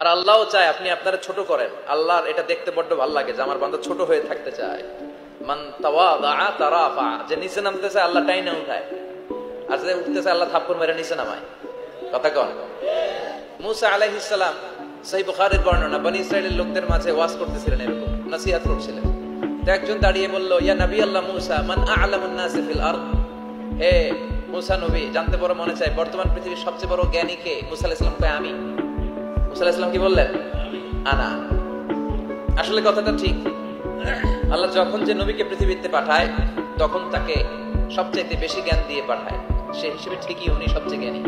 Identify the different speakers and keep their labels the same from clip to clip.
Speaker 1: আর আল্লাহও চায় আপনি আপনারা ছোট করেন। আল্লাহর এটা দেখতে বড্ড ভালো লাগে যে আমার বান্দা ছোট হয়ে থাকতে চায়। মান তাওয়াদা তারাফা, যে নিচে নামতেছে আল্লাহ টাইনা উঠায়, আর যে উঠতেছে আল্লাহ থাপ্পড় মেরে নিচে নামায়। কথা কন। মুসা আলাইহিস সালাম, সহিহ বুখারীর বর্ণনা, বনি ইসরাইলের লোকদের মাঝে ওয়াজ করতেছিলেন, এরকম নসিহত করছিলেন। তো একজন দাঁড়িয়ে বলল, ইয়া নবী আল্লাহ মুসা, মান আ'লামুন নাস ফিল আরদ। হে মুসা নবী, জানতে বড় মনে চায় বর্তমান পৃথিবীর সবচেয়ে বড় জ্ঞানী কে? মুসা আলাইহিস সালাম কয় আমি। মুসা আলাইহিস সালাম কি বললেন? আনা। আসলে কথাটা ঠিক। আল্লাহ যখন যে নবীকে পৃথিবীতে পাঠায় তখন তাকে সবচেয়ে বেশি জ্ঞান দিয়ে পাঠায়, সেই হিসেবে ঠিকই উনি সবচেয়ে জ্ঞানী।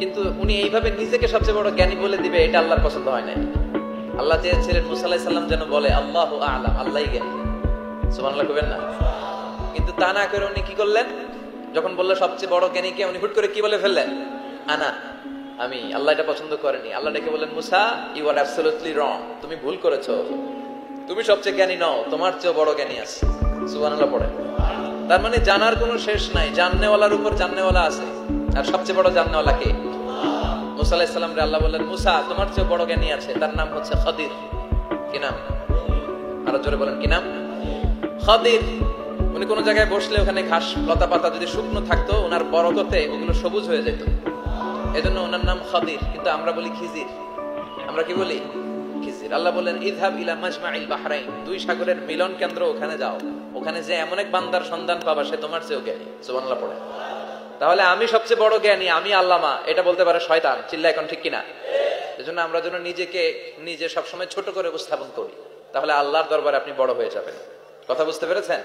Speaker 1: কিন্তু উনি এইভাবে নিজেকে সবচেয়ে বড় জ্ঞানী বলে দিবে, এটা আল্লাহর পছন্দ হয় না। আল্লাহ চেয়েছিলেন মুসা আলাইহিস সালাম যেন বলে আল্লাহু আ'লাম, আল্লাহই জ্ঞানী। সুবহানাল্লাহ কইবেন না? কিন্তু তা না করে উনি কি করলেন? যখন বললো সবচেয়ে বড় জ্ঞানী কে, উনি হুট করে কি বলে ফেললেন? আনা, আমি। আল্লাহ এটা পছন্দ করেনি। আল্লাহ ডেকে বললেন, মুসা ইউ আর অ্যাবসলিউটলি রং, তুমি ভুল করেছো, তুমি সবচেয়ে জ্ঞানী নও, তোমার চেয়ে বড় জ্ঞানী আছে। সুবহানাল্লাহ পড়ে। তার মানে জানার কোনো শেষ নাই, জাননেওয়ালার উপর জাননেওয়ালা আছে। আর সবচেয়ে বড় জাননেওয়ালা কে? মুসা আলাইহিস সালাম রে আল্লাহ বললেন, মুসা তোমার চেয়ে বড় জ্ঞানী আছে, তার নাম হচ্ছে খাদির। কি নাম? আরো জোরে বলেন, কি নাম? খাদির। উনি কোন জায়গায় বসলে ওখানে ঘাস লতা পাতা যদি শুকনো থাকতো, ওনার বরকতে ওগুলো সবুজ হয়ে যেত, এজন্য ওনার নাম খাদির। কিন্তু আমরা বলি খিজির। আমরা কি বলি? খিজির। আল্লাহ বললেন, ইযহাব ইলা মাজমাইল বাহরাইন, দুই সাগরের মিলন কেন্দ্র, ওখানে যাও, ওখানে যে এমন এক বান্দার সন্ধান পাবা সে তোমার চেয়েও জ্ঞানী। সুবহানাল্লাহ পড়ে। তাহলে আমি সবচেয়ে বড় জ্ঞানী, আমি আল্লামা, এটা বলতে পারে শয়তান। চিল্লা এখন ঠিক কিনা? এজন্য আমরা যেন নিজেকে নিজে সবসময় ছোট করে উপস্থাপন করি, তাহলে আল্লাহর দরবারে আপনি বড় হয়ে যাবেন। কথা বুঝতে পেরেছেন?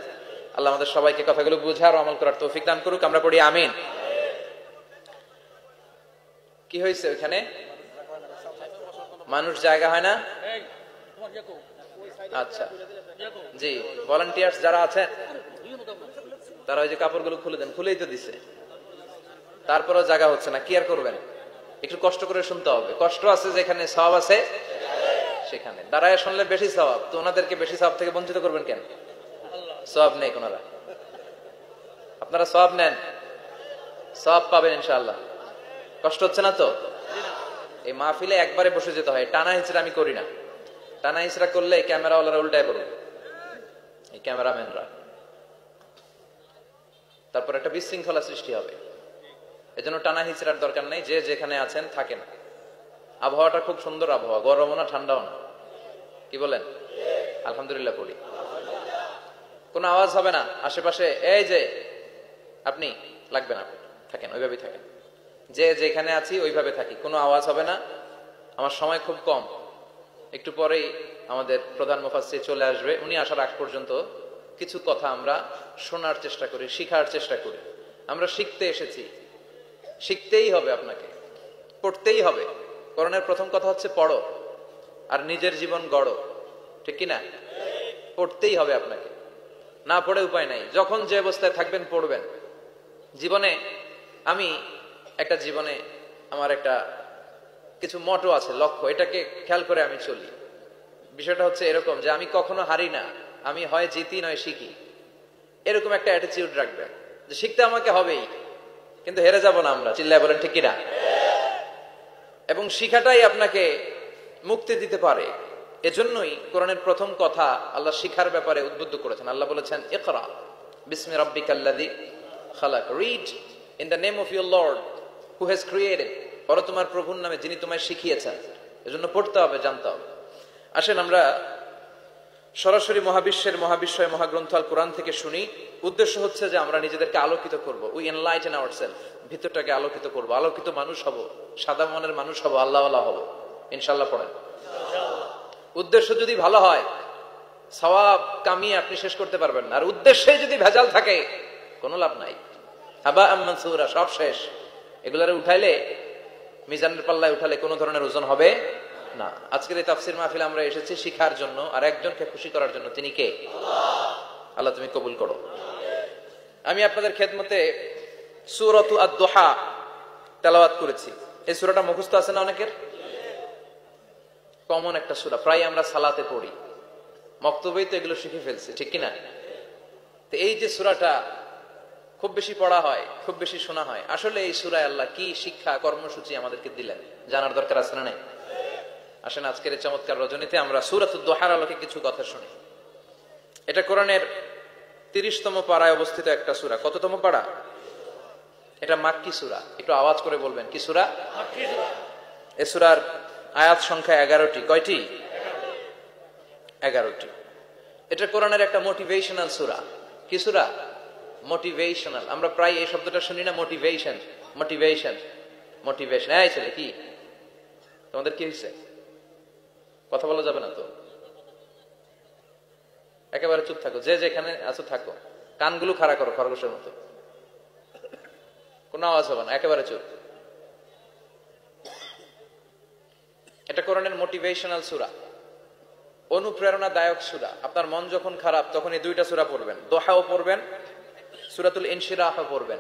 Speaker 1: আল্লাহ আমাদের সবাইকে কথাগুলো বুঝার ও আমল করার তৌফিক দান করুক। আমরা পড়ি আমিন। কি হয়েছে ওখানে? মানুষ জায়গা হয় না? আচ্ছা জি, ভলান্টিয়ার্স যারা আছেন তারা ওই যে কাপড়গুলো খুলে দেন। খুলেই তো দিছে, তারপরেও জায়গা হচ্ছে না। কি আর করবেন? একটু কষ্ট করে শুনতে হবে। কষ্ট আছে যেখানে, সওয়াব আছে সেখানে। দাঁড়ায় শুনলে বেশি সওয়াব, তো ওনাদেরকে বেশি সওয়াব থেকে বঞ্চিত করবেন কেন? সওয়াব নেই কোনারা, আপনারা সওয়াব নেন, সওয়াব পাবেন ইনশাআল্লাহ। কষ্ট হচ্ছে না তো? এই মাহফিলে একবারে বসে যেতে হয়, টানা হিচড়া আমি করি না। টানা হিচড়া করলে ক্যামেরাওয়ালারা উল্টায় পড়বে, এই ক্যামেরাম্যানরা, তারপর একটা বিশৃঙ্খলা সৃষ্টি হবে। এজন্য টানা হিচড়ার দরকার নেই, যে যেখানে আছেন থাকেন। আবহাওয়াটা খুব সুন্দর আবহাওয়া, গরমও না ঠান্ডাও না। কি বলেন? আলহামদুলিল্লাহ পড়ি। কোনো আওয়াজ হবে না আশেপাশে, এই যে আপনি লাগবে না, থাকেন ওইভাবেই থাকেন। যে যেখানে আছি ওইভাবে থাকি, কোনো আওয়াজ হবে না। আমার সময় খুব কম, একটু পরেই আমাদের প্রধান মুফাসসির চলে আসবে। উনি আসার আগ পর্যন্ত কিছু কথা আমরা শোনার চেষ্টা করি, শিখার চেষ্টা করি। আমরা শিখতে এসেছি, শিখতেই হবে, আপনাকে পড়তেই হবে। কোরআনের প্রথম কথা হচ্ছে পড়ো, আর নিজের জীবন গড়ো। ঠিক কিনা? পড়তেই হবে আপনাকে, না পড়ে উপায় নাই। যখন যে অবস্থায় থাকবেন পড়বেন। জীবনে আমি একটা জীবনে আমার একটা কিছু মটো আছে, লক্ষ্য, এটাকে খেয়াল করে আমি চলি। বিষয়টা হচ্ছে এরকম যে আমি কখনো হারি না, আমি হয় জিতি নয় শিখি। এরকম একটা অ্যাটিটিউড রাখবেন যে শিখতে আমাকে হবেই, কিন্তু হেরে যাব না আমরা। চিল্লায় বলেন ঠিক কিনা? এবং শিখাটাই আপনাকে মুক্তি দিতে পারে। এজন্যই কোরআনের প্রথম কথা আল্লাহ শিখার ব্যাপারে উদ্বুদ্ধ করেছেন। আল্লাহ বলেছেন, ইকরা বিসমি রাব্বিকাল্লাযী খালাক, read in the name of your lord who has created, পড়ো তোমার প্রভুর নামে যিনি তোমায় শিখিয়েছেন। এজন্য পড়তে হবে, জানতে হবে। আসেন আমরা সরাসরি মহাবিশ্বের মহাবিশ্বয় মহাগ্রন্থ আল কোরআন থেকে শুনি। উদ্দেশ্য হচ্ছে যে আমরা নিজেদেরকে আলোকিত করব, উই এনলাইটেন আওয়ারসেলফ, ভিতরটাকে আলোকিত করব, আলোকিত মানুষ হব, সাদা মনের মানুষ হব, আল্লাহওয়ালা হব ইনশাআল্লাহ। পড়েন। উদ্দেশ্য যদি ভালো হয়, সওয়াব কামিয়ে আপনি শেষ করতে পারবেন না। আর উদ্দেশ্যে যদি ভেজাল থাকে, কোনো লাভ নাই। হাবা মানসুরা, সব শেষ। এগুলারে উঠাইলে, মিজানের পাল্লায় উঠালে কোনো ধরনের ওজন হবে না। আজকের এই তাফসীর মাহফিলে আমরা এসেছি শিখার জন্য আর একজনকে খুশি করার জন্য। তিনি কে? আল্লাহ তুমি কবুল করো। আমি আপনাদের খেদমতে সূরাতু আদ-দুহা তেলাওয়াত করেছি। এই সূরাটা মুখস্থ আছে না অনেকের? কমন একটা সূরা, প্রায় আমরা সালাতে পড়ি, মক্তবেই তো এগুলো শিখে ফেলছি, ঠিক কিনা? তো এই যে সূরাটা খুব বেশি পড়া হয়, খুব বেশি শোনা হয়, আসলে এই সূরায় আল্লাহ কি শিক্ষা কর্মসূচি আমাদেরকে দিলেন জানার দরকার আছে না নাই? আসেন আজকের এই চমৎকার রজনীতে আমরা সূরাতুদ দুহার আলোকে কিছু কথা শুনি। এটা কোরআনের 30তম পারায় অবস্থিত একটা সূরা। কততম পারা? এটা মাক্কি সূরা। একটু আওয়াজ করে বলবেন, কি সূরা? মাক্কি সূরা। এই সূরার আয়াত সংখ্যা 11টি। কয়টি? 11টি। এটা কোরআনের একটা মোটিভেশনাল সূরা। কি সূরা? মোটিভেশনাল। আমরা প্রায় এই শব্দটা শুনি না, মোটিভেশন মোটিভেশন মোটিভেশন। এই ছেলে কি তোমাদের কি হয়েছে? কথা বলা যাবে না তো, একেবারে চুপ থাকো, যে যেখানে আছো থাকো, কানগুলো খাড়া করো খরগোশের মতো, কোনো আওয়াজ হবে না, একেবারে চুপ। এটা কোরআনের মোটিভেশনাল সূরা, অনুপ্রেরণাদায়ক সূরা। আপনার মন যখন খারাপ তখন এই দুইটা সূরা পড়বেন, দোহাও পড়বেন, সূরাতুল ইনশিরাহও পড়বেন।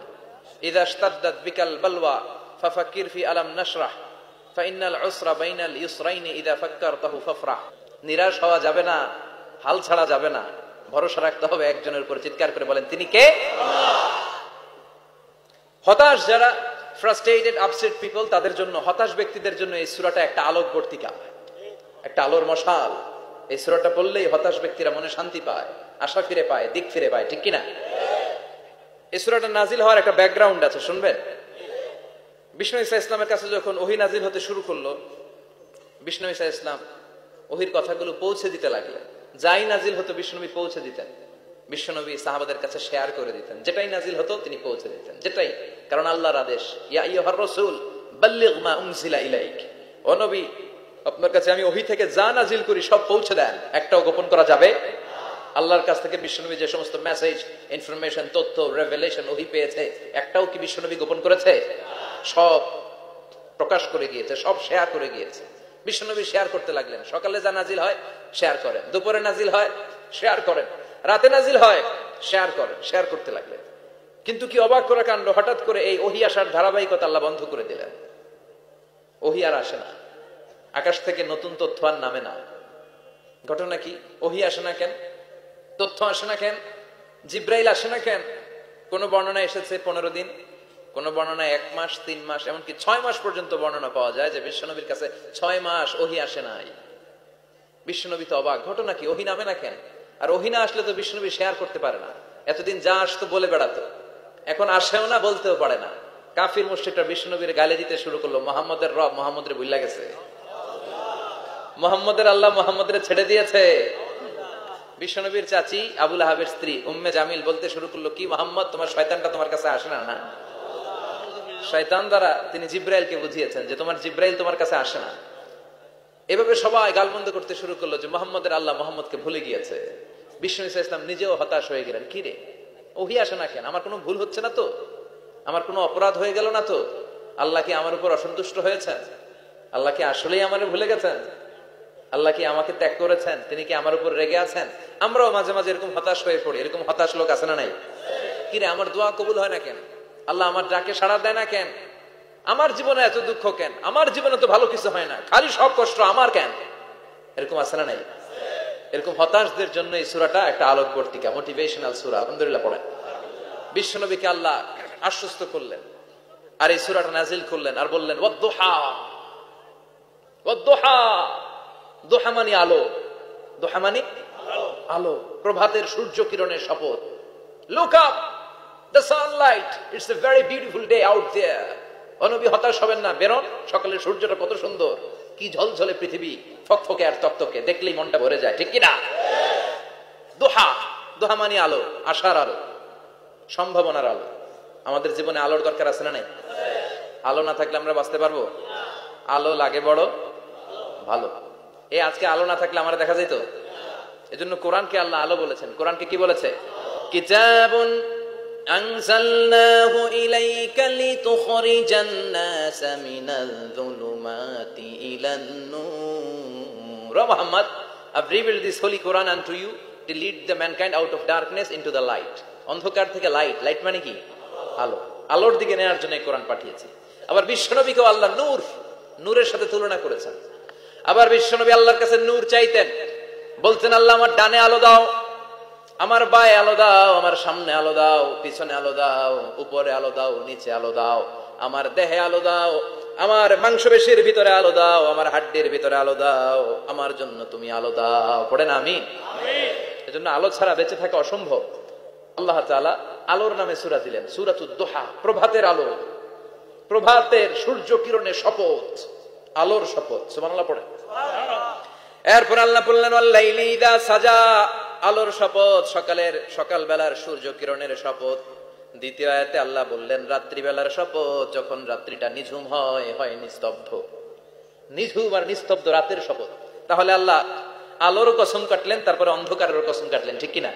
Speaker 1: ইযা ইশতাদ্দাত বিকাল বালওয়া ফাফাক্কির ফি আলাম নাশরাহ ফাইন্নাল উসরা বাইনাল ইউসরাইনি ইযা ফাক্কারতাহু ফাফরাহ। নিরাশ হওয়া যাবে না, হাল ছাড়া যাবে না, ভরসা রাখতে হবে একজনের উপর। চিৎকার করে বলেন, তিনি কে? হতাশ যারা, ফ্রাস্ট্রেটেড আপসেট পিপল, তাদের জন্য, হতাশ ব্যক্তিদের জন্য এই সূরাটা একটা আলোকবর্তিকা, একটা আলোর মশাল। এই সূরাটা পড়লেই হতাশ ব্যক্তিরা মনে শান্তি পায়, আশা ফিরে পায়, দিক ফিরে পায়, ঠিক কিনা? এই সূরাটা নাজিল হওয়ার একটা ব্যাকগ্রাউন্ড আছে, শুনবেন। বিষ্ণু ঈসা ইসলামের কাছে যখন ওহী নাজিল হতে শুরু করলো, বিষ্ণু ঈসা ইসলাম ওহীর কথাগুলো পৌঁছে দিতে লাগলেন। যাই নাজিল হতো বিষ্ণুনবী পৌঁছে দিতেন, বিশ্বনবী সাহাবাদের কাছে শেয়ার করে দিতেন। যেটাই নাজিল হতো তিনি পৌঁছে দিতেন, যেটাই, কারণ আল্লাহর আদেশ, ইয়া আইয়ুহার রাসূল বাল্লিগ মা উনজিলা ইলাইক। ও নবী, আপনার কাছে আমি ওহী থেকে যা নাজিল করি সব পৌঁছে দেন, একটাও গোপন করা যাবে। আল্লাহর কাছ থেকে বিশ্বনবী যে সমস্ত মেসেজ, ইনফরমেশন, তথ্য, রেভেলেশন ওহী পেয়েছে, একটাও কি বিশ্বনবী গোপন করেছে? সব প্রকাশ করে গিয়েছে, সব শেয়ার করে গিয়েছে। বিশ্বনবী শেয়ার করতে লাগলেন। সকালে যা নাজিল হয় শেয়ার করেন, দুপুরে নাজিল হয় শেয়ার করেন, রাতে নাজিল হয় শেয়ার করেন, শেয়ার করতে লাগলেন। কিন্তু কি অবাক করা কাণ্ড, হঠাৎ করে এই ওহী আসার ধারাবাহিকতা আল্লাহ বন্ধ করে দিলেন। ওহী আর আসে না, আকাশ থেকে নতুন তথ্য আর নামে না। ঘটনা কি? ওহী আসে না কেন? তথ্য আসে না কেন? জিব্রাইল আসে না কেন? কোন বর্ণনা এসেছে 15 দিন, কোন বর্ণনায় 1 মাস, 3 মাস, এমনকি 6 মাস পর্যন্ত বর্ণনা পাওয়া যায় যে বিশ্বনবীর কাছে 6 মাস ওহী আসে নাই। বিশ্বনবী তো অবাক, ঘটনা কি? ওহী নামে না কেন? আর ওহী না আসলে তো বিশ্বনবী শেয়ার করতে পারে না। এতদিন যা আসতো বলে বেড়াতো, এখন আসেও না, বলতেও পারে না। কাফির মুশরিকরা বিশ্বনবীর গালি দিতে শুরু করলো, মুহাম্মদের রব মুহাম্মদরে ভুলে গেছে, মুহাম্মদের আল্লাহ মুহাম্মদরে ছেড়ে দিয়েছে। বিশ্বনবীর চাচি আবু লাহাবের স্ত্রী উম্মে জামিল বলতে শুরু করলো, কি মুহাম্মদ, তোমার শয়তানটা তোমার কাছে আসে না? না, শয়তান দ্বারা তিনি জিব্রাইলকে বুঝিয়েছেন যে তোমার জিব্রাইল তোমার কাছে আসে না। এভাবে সবাই গালমন্দ করতে শুরু করলো যে মুহাম্মদের আল্লাহ মুহাম্মদকে ভুলে গিয়েছে। বিষ্ণু ঈসা ইসলাম নিজেও হতাশ হয়ে গেলেন। কি রে, ওহী আসে না কেন? আমার কোনো ভুল হচ্ছে না তো? আমার কোনো অপরাধ হয়ে গেল না তো? আল্লাহ কি আমার উপর অসন্তুষ্ট হয়েছেন? আল্লাহ কি আসলেই আমারে ভুলে গেছেন? আল্লাহ কি আমাকে ত্যাগ করেছেন? তিনি কি আমার উপর রেগে আছেন? আমরাও মাঝে মাঝে এরকম হতাশ হয়ে পড়ি। এরকম হতাশ লোক আছে না নাই? কি রে, আমার দোয়া কবুল হয় না কেন? আল্লাহ আমার ডাকে সাড়া দেয় না কেন? আমার জীবনে এত দুঃখ কেন? আমার জীবনে তো ভালো কিছু হয় না, খালি সব কষ্ট আমার কেন? এরকম আছে না নাই? এরকম হতাশদের জন্য এই সূরাটা একটা আলোকবর্তিকা, মোটিভেশনাল সূরা। আলহামদুলিল্লাহ পড়েন। বিশ্বনবীকে আল্লাহ আশ্বস্ত করলেন আর এই সূরাটা নাজিল করলেন আর বললেন, ওয়াদ-দুহা, ওয়াদ-দুহা। দুহা মানে আলো, দুহা মানে আলো, প্রভাতের সূর্য কিরণের শপথ। Look up, the sunlight, it's a very beautiful day out there. ও নবী, হতাশ হবেন না, বেরোন, সকালের সূর্যটা কত সুন্দর, কি ঝলঝলে পৃথিবী, ফকফকে আর তকতকে, দেখলেই মনটা ভরে যায়, ঠিক কি না? দোহা, দোহা মানে আলো, আশার আলো, সম্ভাবনার আলো। আমাদের জীবনে আলোর দরকার আছে না নাই? আলো না থাকলে আমরা বাঁচতে পারবো? আলো লাগে বড় ভালো। এই আজকে আলো না থাকলে আমরা দেখা যেত? এজন্য কোরআনকে আল্লাহ আলো বলেছেন। কোরআনকে কি বলেছে? কিতাবুন আনজালনাহু ইলাইকা লিতুখরিজান নাসা মিনাল যুলুমাতি ইলান নূর। ও Muhammad, I've revealed this holy Quran unto you to lead the mankind out of darkness into the light. অন্ধকার থেকে লাইট, লাইট মানে কি? আলো, আলোর দিকে নেওয়ার জন্য কোরআন পাঠিয়েছি। আবার বিশ্বনবীকেও আল্লাহ নূর, নূরের সাথে তুলনা করেছেন। আবার বিশ্বনবী আল্লাহর কাছে নূর চাইতেন, বলতেন, আল্লাহ আমার ডানে আলো দাও, আমার বায়ে আলো দাও, আমার সামনে আলো দাও, পিছনে আলো দাও, উপরে আলো দাও, নিচে আলো দাও, আমার দেহে আলো দাও, আমার মাংসপেশির ভিতরে আলো দাও, আমার হাড্ডির ভিতরে আলো দাও, আমার জন্য তুমি আলো দাও। পড়েন আমিন। এজন্য আলো ছাড়া বেঁচে থাকা অসম্ভব। আল্লাহ তাআলা আলোর নামে সূরা দিলেন, সূরাতুদ দুহা, প্রভাতের আলো, প্রভাতের সূর্য কিরণের শপথ, আলোর শপথ। সুবহানাল্লাহ পড়েন। এরপর আল্লাহ বললেন ওয়াল্লাইলি ইযা সাজা, আলোর শপথ, সকাল বেলার সূর্য কিরণের শপথ। দ্বিতীয় আয়াতে আল্লাহ বললেন রাত্রি বেলার শপথ, যখন রাত্রিটা নিঝুম হয় নিস্তব্ধ, নিঝুম আর নিস্তব্ধ রাতের শপথ। তাহলে আল্লাহ আলোর কসম কাটলেন, তারপরে অন্ধকারের কসম কাটলেন, ঠিক কিনা?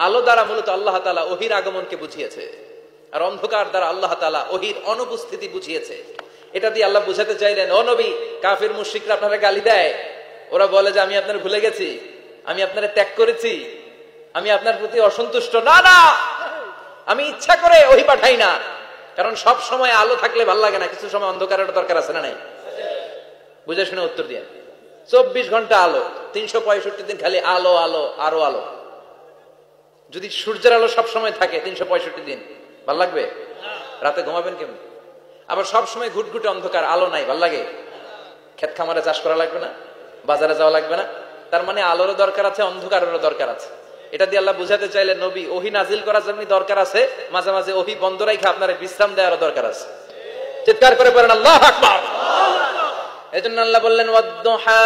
Speaker 1: আলো দ্বারা মূলত আল্লাহ তাআলা ওহীর আগমনকে বুঝিয়েছে, আর অন্ধকার দ্বারা আল্লাহ তাআলা ওহীর অনুপস্থিতি বুঝিয়েছে। এটা দিয়ে আল্লাহ বুঝাতে চাইলেন, ও নবী, কাফির মুশরিকরা আপনারা গালি দেয়, ওরা বলে যে আমি আপনার ভুলে গেছি, আমি আপনার ত্যাগ করেছি, আমি আপনার প্রতি অসন্তুষ্ট। না না, আমি ইচ্ছা করে ওহী পাঠাই না, কারণ সব সময় আলো থাকলে ভালো লাগে না, কিছু সময় অন্ধকারের দরকার আছে না নাই? বুঝে শুনে উত্তর দিয়ে। 24 ঘন্টা আলো, 365 দিন খালি আলো আলো আরো আলো। যদি সূর্যের আলো সব সময় থাকে 365 দিন, ভাল লাগবে? রাতে ঘুমাবেন কেমন? আবার সব সময় ঘুটঘুটে অন্ধকার, আলো নাই, ভাল লাগে? ক্ষেত খামারে চাষ করা লাগবে না, বাজারে যাওয়া লাগবে না। তার মানে আলোরও দরকার আছে, অন্ধকারেরও দরকার আছে। এটা দিয়ে আল্লাহ বুঝাতে চাইলেন, নবী, ওহী নাজিল করা যেমনি দরকার আছে, মাঝে মাঝে ওহী বন্ধ রাখা আপনার বিশ্রাম দেওয়ারও দরকার আছে। চিৎকার করে পড়েন আল্লাহু আকবার। এজন্য আল্লাহ বললেন ওয়াদ-দুহা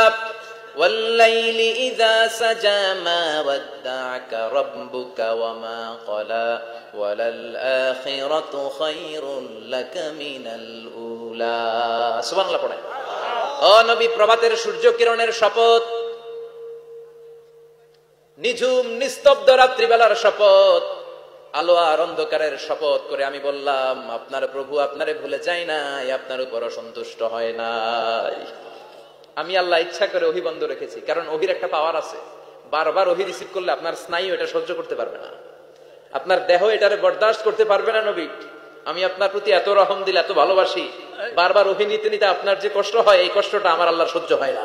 Speaker 1: ওয়াল-লাইলি ইযা সাজা মা ওয়াদ্দা'আকা রাব্বুকা ওয়া মা ক্বালা ওয়ালাল আখিরাতু খায়রুল লাকা মিনাল উলা। সুবহানাল্লাহ পড়েন। ও নবী, প্রভাতের সূর্য কিরণের শপথ, নিঝুম নিস্তব্ধ রাত্রিবেলার শপথ, আলো আর অন্ধকারের শপথ করে আমি বললাম, আপনার প্রভু আপনারে ভুলে যায় নাই, আপনার উপর অসন্তুষ্ট হয় নাই। আমি আল্লাহ ইচ্ছা করে ওহী বন্ধ রেখেছি, কারণ ওহীর একটা পাওয়ার আছে। বারবার ওহী রিসিভ করলে আপনার স্নায়ু এটা সহ্য করতে পারবে না, আপনার দেহ এটারে বরদাস্ত করতে পারবে না। নবী, আমি আপনার প্রতি এত রহম দিল, এত ভালোবাসি, বারবার ওহী নিতে নিতে আপনার যে কষ্ট হয়, এই কষ্টটা আমার আল্লাহর সহ্য হয় না।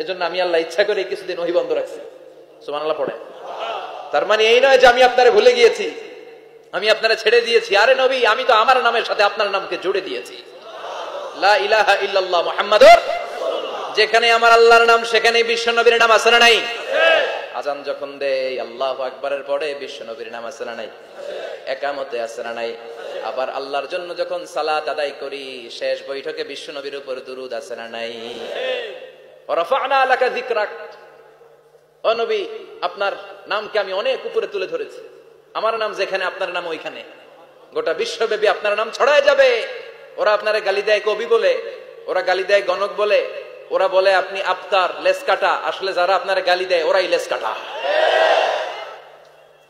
Speaker 1: এজন্য আমি আল্লাহ ইচ্ছা করে কিছুদিন ওহী বন্ধ রাখছি। সুবহানাল্লাহ পড়ে। তার মানে এই নয় যে আমি আপনারে ভুলে গিয়েছি, আমি আপনারে ছেড়ে দিয়েছি। আরে নবী, আমি তো আমার নামের সাথে আপনার নামকে জুড়ে দিয়েছি। লা ইলাহা ইল্লাল্লাহ মুহাম্মাদুর রাসূলুল্লাহ। যেখানে আমার আল্লাহর নাম, সেখানে বিশ্ব নবীর নাম আছে না নাই? আজান যখন দেই আল্লাহু আকবারের পরে বিশ্ব নবীর নাম আছে না নাই? একামতে আছে না নাই? আবার আল্লাহর জন্য যখন সালাত আদায় করি, শেষ বৈঠকে বিশ্ব নবীর উপর দুরূদ আছে না নাই? রাফা'না লাকা যিকরাক। ও নবী, আপনার নামকে আমি অনেক উপরে তুলে ধরেছি। আমার নাম যেখানে, আপনার নাম ওইখানে। গোটা বিশ্বব্যাপী আপনার নাম ছড়ায় যাবে। ওরা আপনারে গালি দেয় কবি বলে, ওরা গালি দেয় গণক বলে, ওরা বলে আপনি আফতার, লেস কাটা। আসলে যারা আপনারে গালি দেয় ওরাই লেস কাটা।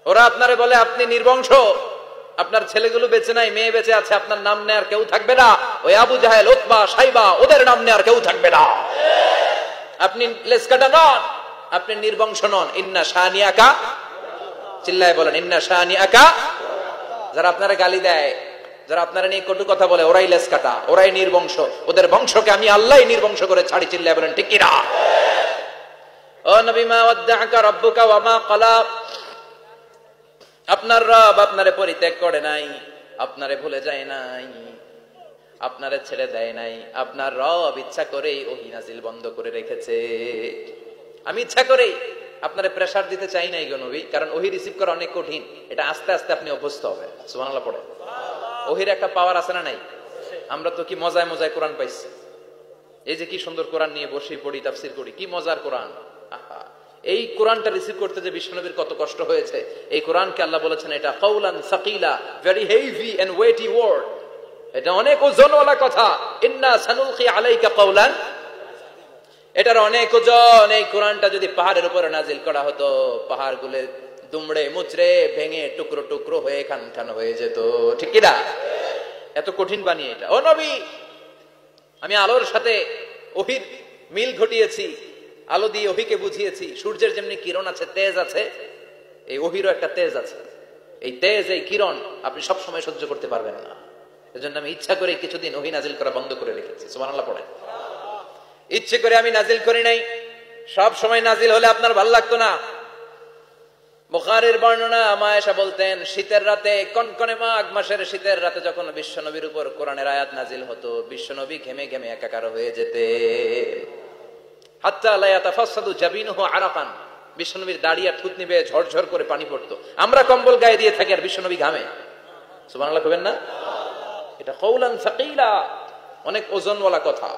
Speaker 1: ওরা আপনারে বলে আপনি নির্বংশ, আপনার ছেলেগুলো বেঁচে নাই, মেয়ে বেঁচে আছে, আপনার নাম নেয়ার কেউ থাকবে না। ওই আবু জাহেল, উতবা, সাইবা, ওদের নাম নেয়ার কেউ থাকবে না। আপনি লেস কাটা নন, আপনি নির্বংশ নন। ইন্না শানিয়াকা, চিল্লায় বলেন ইন্না শানিয়াকা। যারা আপনারা গালি দেয়, যারা আপনারা নিয়ে কটু কথা বলে, ওরাই লেস কাটা, ওরাই নির্বংশ। ওদের বংশকে আমি আল্লাহই নির্বংশ করে ছাড়ি। চিল্লায় বলেন ঠিক কিনা? ও নবী, মা ওয়াদ্দা'আকা রাব্বুকা ওয়া মা ক্বালা। আপনার রব আপনারে পরিত্যাগ করে নাই, আপনারে ভুলে যায় নাই, আপনারে ছেড়ে দেয় নাই। আপনার রব ইচ্ছা করেই ওহী নাজিল বন্ধ করে রেখেছে। আমি ইচ্ছা করেই আপনারে প্রেসার দিতে চাই নাই গো নবী, কারণ ওহী রিসিভ করা অনেক কঠিন। এটা আস্তে আস্তে আপনি অভ্যস্ত হবেন। সুবহানাল্লাহ পড়ে। ওহীর একটা পাওয়ার আছে না নাই? আমরা তো কি মজায় মজায় কোরআন পাইছি। এই যে কি সুন্দর কোরআন নিয়ে বসে পড়ি, তাফসীর করি, কি মজার কোরআন। এই কোরআনটা রিসিভ করতে যে বিশ্বনবীর কত কষ্ট হয়েছে। এই কোরআনকে আল্লাহ বলেছেন এটা কাউলান সাকিলা, very heavy and weighty word. এটা অনেক ওজনওয়ালা কথা। ইন্না সানুলকি আলাইকা কাউলান, এটার অনেক ওজন। এই কোরআনটা যদি পাহাড়ের উপরে নাজিল করা হতো, পাহাড়গুলো দুমড়ে মুচড়ে ভেঙে টুকরো টুকরো হয়ে খান খান হয়ে যেত। ঠিক কিনা? এত কঠিন বানিয়ে এটা। ও নবী, আমি আলোর সাথে ওহীর মিল ঘটিয়েছি, আলো দিয়ে ওহীকে বুঝিয়েছি। সূর্যের যেমনি কিরণ আছে, তেজ আছে, এই ওহীরও একটা তেজ আছে। এই তেজ, এই কিরণ আপনি সব সময় সহ্য করতে পারবেন না। এজন্য আমি ইচ্ছা করে কিছুদিন ওহী নাজিল করা বন্ধ করে রেখেছি। সুবহানাল্লাহ পড়ে। ইচ্ছে করে আমি নাজিল করি নাই। সব সময় নাজিল হলে আপনার ভালো লাগতো না। বুখারীর বর্ণনা, আয়েশা বলতেন শীতের রাতে, কনকনে মাঘ মাসের শীতের রাতে যখন বিশ্বনবীর উপর কোরআনের আয়াত নাজিল হতো, বিশ্বনবী ঘেমে ঘেমে একাকার হয়ে যেতেন। হাত্তা লা ইয়াতাফাসসাদু জাবিনুহু আরাকান, বিশ্বনবীর দাড়ি আর থুতনি বেয়ে ঝরঝর করে পানি পড়তো। আমরা কম্বল গায়ে দিয়ে থাকি আর বিশ্বনবী ঘামে। সুবহানাল্লাহ কইবেন না? এটা কওলান সাকিলা, অনেক ওজনওয়ালা কথা।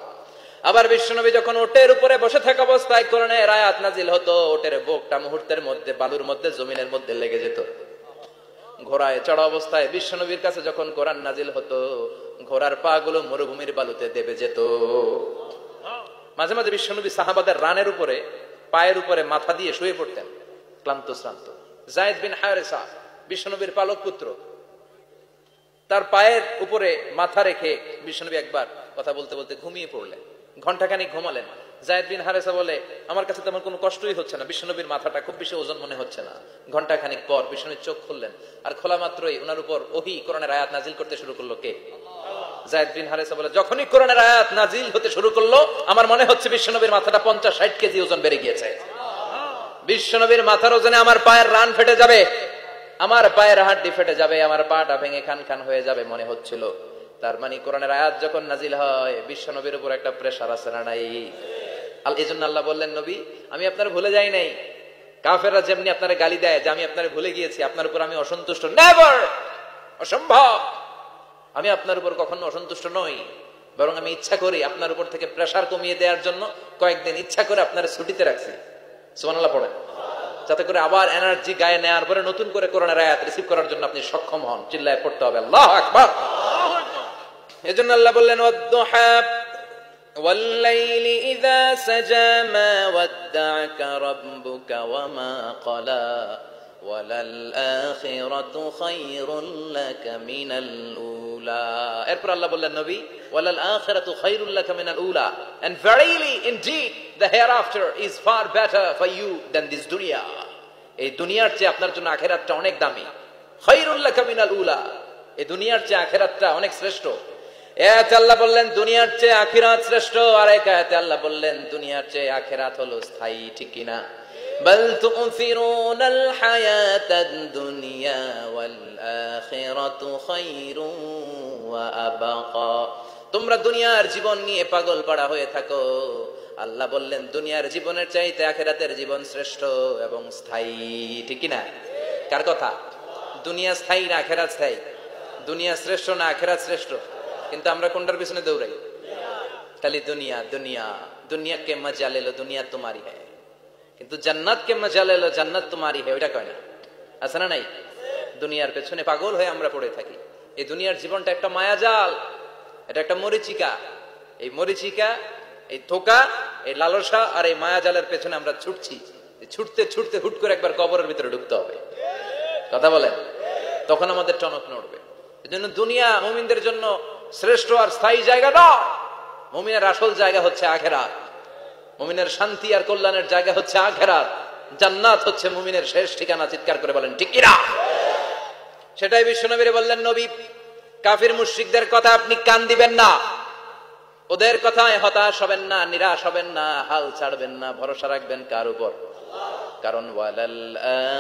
Speaker 1: আবার বিশ্বনবী যখন ওটের উপরে বসে থাকা অবস্থায় কোরআনের আয়াত নাজিল হতো, ওটের বুকটা মুহূর্তের মধ্যে বালুর মধ্যে, জমিনের মধ্যে লেগে যেত। ঘোড়ায় চড়া অবস্থায় বিশ্বনবীর কাছে যখন কোরআন নাজিল হতো, ঘোড়ার পা গুলো মরুভূমির বালুতে দেবে যেত। মাঝে মাঝে বিশ্বনবী সাহাবাদের রানের উপরে, পায়ের উপরে মাথা দিয়ে শুয়ে পড়তেন, ক্লান্ত শ্রান্ত। যায়েদ বিন হারেসা, বিশ্বনবীর পালক পুত্র, তার পায়ের উপরে মাথা রেখে বিশ্বনবী একবার কথা বলতে বলতে ঘুমিয়ে পড়লেন। ঘন্টাখানিক ঘুমালেন। যায়েদ বিন হারেসা বলে, আমার কাছে তেমন কোনো কষ্টই হচ্ছে না, বিশ্বনবীর মাথাটা খুব বেশি ওজন মনে হচ্ছে না। ঘন্টাখানিক পর বিশ্বনবীর চোখ খুললেন, আর খোলা মাত্রই ওনার উপর ওহী কোরআনের আয়াত নাজিল করতে শুরু করলো। কে? যায়েদ বিন হারেসা বলে, যখনই কোরআনের আয়াত নাজিল হতে শুরু করলো, আমার মনে হচ্ছে বিশ্বনবীর মাথাটা 50-60 কেজি ওজন বেড়ে গিয়েছে। বিশ্বনবীর মাথার ওজনে আমার পায়ের রান ফেটে যাবে, আমার পায়ের হাড্ডি ফেটে যাবে, আমার পাটা ভেঙে খান খান হয়ে যাবে মনে হচ্ছিল। তার মানে কোরআনের আয়াত যখন নাজিল হয়, বিশ্বনবীর উপর একটা প্রেসার আছে না নাই? এজন্য আল্লাহ বললেন, নবী আমি আপনার ভুলে যাই নাই। কাফেররা যেমনি আপনার গালি দেয় যে আমি আপনার ভুলে গিয়েছি, আপনার উপর আমি অসন্তুষ্ট, নেভার, অসম্ভব। আমি আপনার উপর কখনো অসন্তুষ্ট নই, বরং আমি ইচ্ছা করি আপনার উপর থেকে প্রেসার কমিয়ে দেওয়ার জন্য কয়েকদিন ইচ্ছা করে আপনার ছুটিতে রাখছি। সুবহানাল্লাহ পড়েন, যাতে করে আবার এনার্জি গায়ে নেওয়ার পরে নতুন করে কোরআনের আয়াত রিসিভ করার জন্য আপনি সক্ষম হন। চিল্লায় পড়তে হবে আল্লাহু আকবার। এজন্য আল্লাহ বললেন, ওয়াদ-দুহা ওয়াল-লাইলি ইযা সাজা মা ওয়াদ্দা'আকা রাব্বুকা ওয়া মা ক্বালা ওয়ালাল আখিরাতু খায়রুল লাকা মিনাল উলা। এরপর আল্লাহ বললেন, নবী ওয়ালাল আখিরাতু খায়রুল লাকা মিনাল উলা, and verily indeed the hereafter is far better for you than this dunya. এই দুনিয়ার চেয়ে আপনার জন্য আখিরাতটা অনেক দামি। খায়রুল লাকা মিনাল উলা, এই দুনিয়ার চেয়ে আখিরাতটা অনেক শ্রেষ্ঠ। এতে আল্লাহ বললেন দুনিয়ার চেয়ে আখিরাত শ্রেষ্ঠ, আর এক আয়াতে আল্লাহ বললেন দুনিয়ার চেয়ে আখিরাত হলো স্থায়ী। ঠিক কি না? বাল তু'থিরুনাল হায়াতাদ দুনিয়া ওয়াল আখিরাতু খায়রুন ওয়া আবাকা। তোমরা দুনিয়ার জীবন নিয়ে পাগল পাড়া হয়ে থাকো, আল্লাহ বললেন দুনিয়ার জীবনের চাইতে আখিরাতের জীবন শ্রেষ্ঠ এবং স্থায়ী। ঠিক কি না? কার কথা? দুনিয়া স্থায়ী না আখিরাত স্থায়ী? দুনিয়া শ্রেষ্ঠ না আখিরাত শ্রেষ্ঠ? কিন্তু আমরা কোনটার পিছনে দৌড়াই? খালি দুনিয়া দুনিয়া। দুনিয়া কে মজা লে লো, দুনিয়া তোমারি হ্যায়, কিন্তু জান্নাত কে মজা লে লো, জান্নাত তোমারি হ্যায়, ওইটা কয় না? আছে না নাই? দুনিয়ার পেছনে পাগল হয়ে আমরা পড়ে থাকি। এই দুনিয়ার জীবনটা একটা মায়াজাল, এটা একটা মরিচিকা। এই মরিচিকা, এই ধোঁকা, এই লালসা আর এই মায়াজালের পেছনে আমরা ছুটছি। ছুটতে ছুটতে হুট করে একবার কবরের ভিতরে ঢুকতে হবে। কথা বলেন, তখন আমাদের টনক নড়বে। এজন্য দুনিয়া মুমিনদের জন্য শ্রেষ্ঠ আর স্থায়ী জায়গা নয়। মুমিনের আসল জায়গা হচ্ছে আখিরাত। মুমিনের শান্তি আর কল্যাণের জায়গা হচ্ছে আখিরাত। জান্নাত হচ্ছে মুমিনের শেষ ঠিকানা। চিৎকার করে বলেন ঠিক কি না? সেটাই বিশ্বনবী বললেন, নবী কাফির মুশরিকদের কথা আপনি কান দিবেন না, ওদের কথায় হতাশ হবেন না, নিরাশ হবেন না, হাল ছাড়বেন না, ভরসা রাখবেন কার উপর? কারণ ওয়ালাল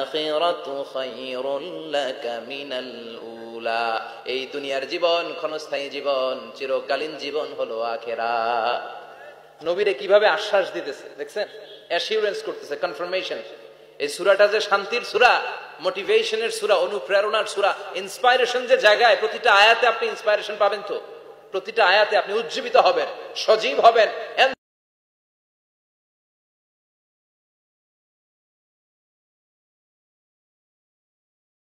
Speaker 1: আখিরাতু খায়রুল লাকা মিনাল উলা, এই দুনিয়ার জীবন ক্ষণস্থায়ী জীবন, চিরকালীন জীবন হলো আখিরাত। নবীরে কিভাবে আশ্বাস দিতেছে দেখছেন, অ্যাসিউরেন্স করতেছে, কনফার্মেশন। এই সূরাটা যে শান্তির সূরা, মোটিভেশনের সূরা, অনুপ্রেরণার সূরা, ইন্সপাইরেশন যে জায়গায়, প্রতিটা আয়াতে আপনি ইন্সপাইরেশন পাবেন। তো প্রতিটা আয়াতে আপনি উজ্জীবিত হবেন, সজীব হবেন।